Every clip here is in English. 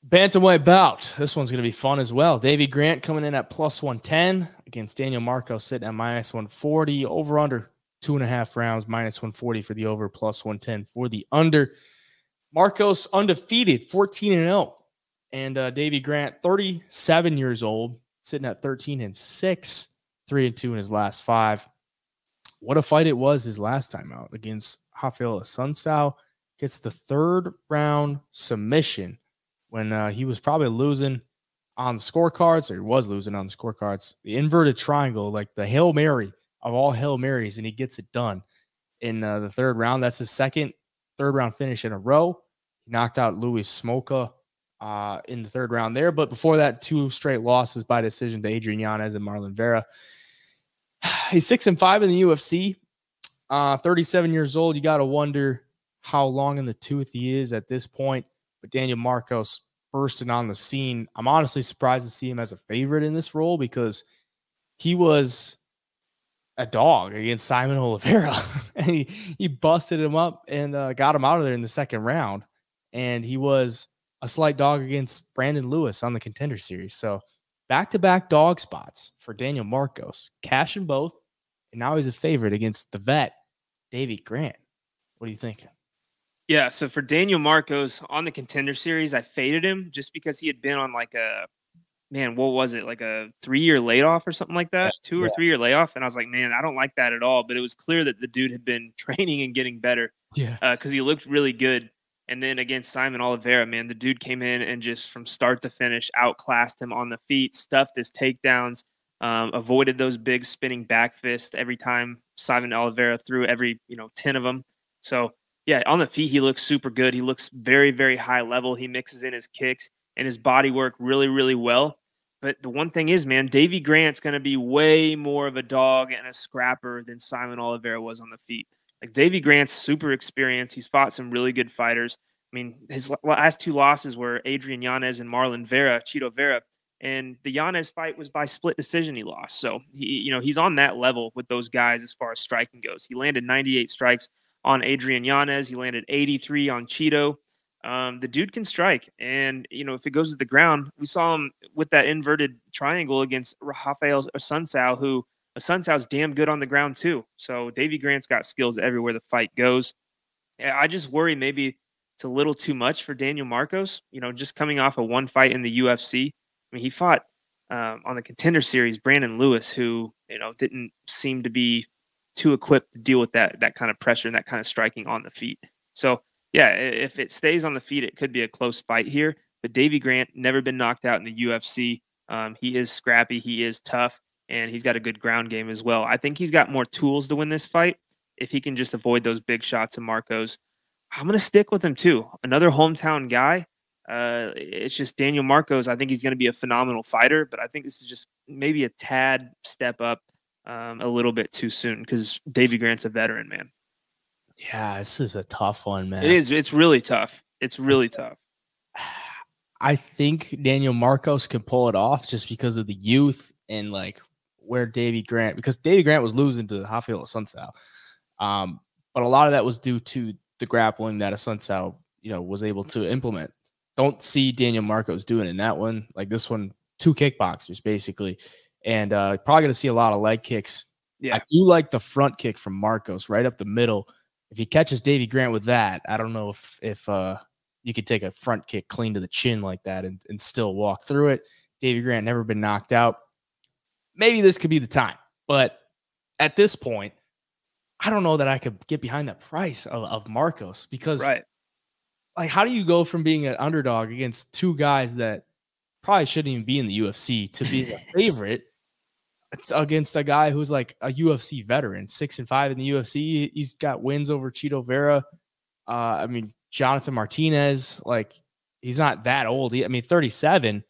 Bantamweight bout. This one's going to be fun as well. Davey Grant coming in at plus 110 against Daniel Marcos sitting at minus 140. Over under 2.5 rounds, minus 140 for the over, plus 110 for the under. Marcos undefeated, 14-0. And Davey Grant, 37 years old, sitting at 13-6, 3-2 in his last 5. What a fight it was his last time out against Rafael Assunção. Gets the 3rd round submission when he was probably losing on the scorecards, or he was losing on the scorecards. The inverted triangle, like the Hail Mary of all Hail Marys, and he gets it done in the 3rd round. That's his second 3rd round finish in a row. He knocked out Luis Smolka in the 3rd round there. But before that, 2 straight losses by decision to Adrian Yanez and Marlon Vera. He's 6-5 in the UFC. 37 years old. You got to wonder how long in the tooth he is at this point. But Daniel Marcos bursting on the scene. I'm honestly surprised to see him as a favorite in this role because he was a dog against Simon Oliveira. And he busted him up and got him out of there in the 2nd round. And he was a slight dog against Brandon Lewis on the Contender Series. So back-to-back dog spots for Daniel Marcos. Cashing both. And now he's a favorite against the vet, Davey Grant. What are you thinking? Yeah, so for Daniel Marcos on the Contender Series, I faded him just because he had been on like a, man, what was it? Like a 3-year layoff or something like that? 2 or 3-year layoff. And I was like, man, I don't like that at all. But it was clear that the dude had been training and getting better. Yeah. Because he looked really good. And then against Simon Oliveira, man, the dude came in and just from start to finish outclassed him on the feet, stuffed his takedowns, avoided those big spinning back fists every time Simon Oliveira threw 10 of them. So, yeah, on the feet, he looks super good. He looks very, very high level. He mixes in his kicks and his body work really, really well. But the one thing is, man, Davey Grant's going to be way more of a dog and a scrapper than Simon Oliveira was on the feet. Like, Davey Grant's super experienced. He's fought some really good fighters. I mean, his last 2 losses were Adrian Yanez and Marlon Vera, Chito Vera. And the Yanez fight was by split decision he lost. So, he's on that level with those guys as far as striking goes. He landed 98 strikes on Adrian Yanez. He landed 83 on Chito. The dude can strike. And, if it goes to the ground, we saw him with that inverted triangle against Rafael Assunção, who Assunção's damn good on the ground too. So Davey Grant's got skills everywhere the fight goes. I just worry maybe it's a little too much for Daniel Marcos, just coming off of 1 fight in the UFC. I mean, he fought on the Contender Series, Brandon Lewis, who, didn't seem to be too equipped to deal with that kind of pressure and that kind of striking on the feet. So, yeah, if it stays on the feet, it could be a close fight here. But Davey Grant, never been knocked out in the UFC. He is scrappy. He is tough. And he's got a good ground game as well. I think he's got more tools to win this fight if he can just avoid those big shots of Marcos. I'm going to stick with him, too. Another hometown guy. It's just Daniel Marcos. I think he's going to be a phenomenal fighter. But I think this is just maybe a tad step up a little bit too soon because Davey Grant's a veteran, man. Yeah, this is a tough one, man. It is. It's really tough. It's really tough. I think Daniel Marcos can pull it off just because of the youth and like where Davey Grant, because Davey Grant was losing to Rafael Assunção. But a lot of that was due to the grappling that Assunção, was able to implement. Don't see Daniel Marcos doing it in that one. Like this one, 2 kickboxers basically. And probably going to see a lot of leg kicks. Yeah. I do like the front kick from Marcos right up the middle. If he catches Davey Grant with that, I don't know if you could take a front kick clean to the chin like that and still walk through it. Davey Grant never been knocked out. Maybe this could be the time. But at this point, I don't know that I could get behind that price of Marcos because, like, how do you go from being an underdog against 2 guys that probably shouldn't even be in the UFC to be the favorite against a guy who's like a UFC veteran, 6-5 in the UFC. He's got wins over Chito Vera. I mean, Jonathan Martinez, like he's not that old. 37,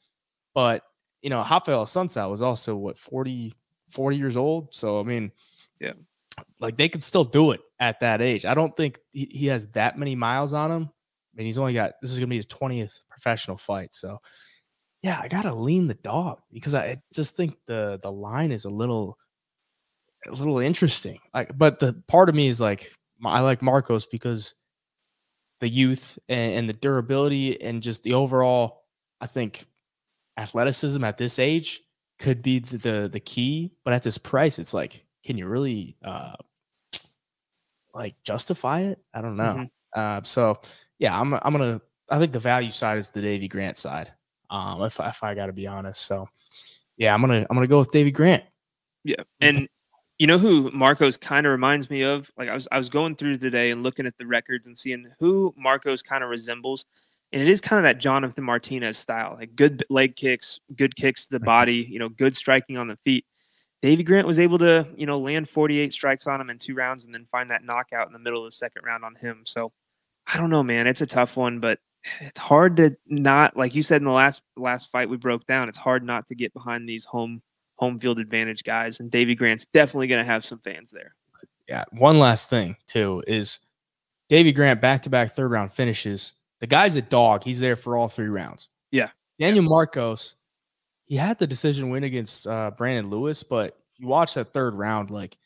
but Rafael Assunção was also 40 years old. So, I mean, yeah, like they could still do it at that age. I don't think he has that many miles on him. I mean, this is going to be his 20th professional fight. So, yeah, I got to lean the dog because I just think the line is a little interesting. But the part of me is like, I like Marcos because the youth and the durability and just the overall I think athleticism at this age could be the key, but at this price, it's like, can you really like justify it? I don't know. Mm-hmm. So yeah, I think the value side is the Davey Grant side. If I got to be honest, so yeah, I'm gonna go with Davey Grant. Yeah. And you know who Marcos kind of reminds me of? Like I was going through today and looking at the records and seeing who Marcos kind of resembles. And it is kind of that Jonathan Martinez style, like good leg kicks, good kicks to the body, good striking on the feet. Davey Grant was able to, land 48 strikes on him in 2 rounds and then find that knockout in the middle of the second round on him. So I don't know, man. It's a tough one, but it's hard to not, like you said in the last fight we broke down, it's hard not to get behind these home field advantage guys. And Davey Grant's definitely going to have some fans there. Yeah. One last thing too is Davey Grant back-to-back third-round finishes. The guy's a dog. He's there for all 3 rounds. Yeah. Daniel Marcos, he had the decision win against Brandon Lewis, but if you watch that third round, like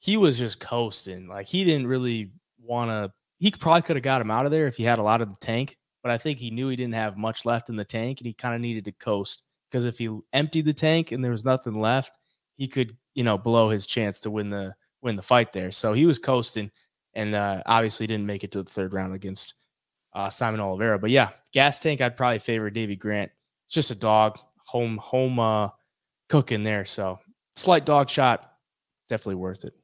he was just coasting. Like he didn't really want to. He probably could have got him out of there if he had a lot of the tank, but I think he knew he didn't have much left in the tank, and he kind of needed to coast because if he emptied the tank and there was nothing left, he could blow his chance to win the fight there. So he was coasting, and obviously didn't make it to the third round against Simon Oliveira. But yeah, gas tank, I'd probably favor Davey Grant. It's just a dog, home cooking there. So slight dog shot, definitely worth it.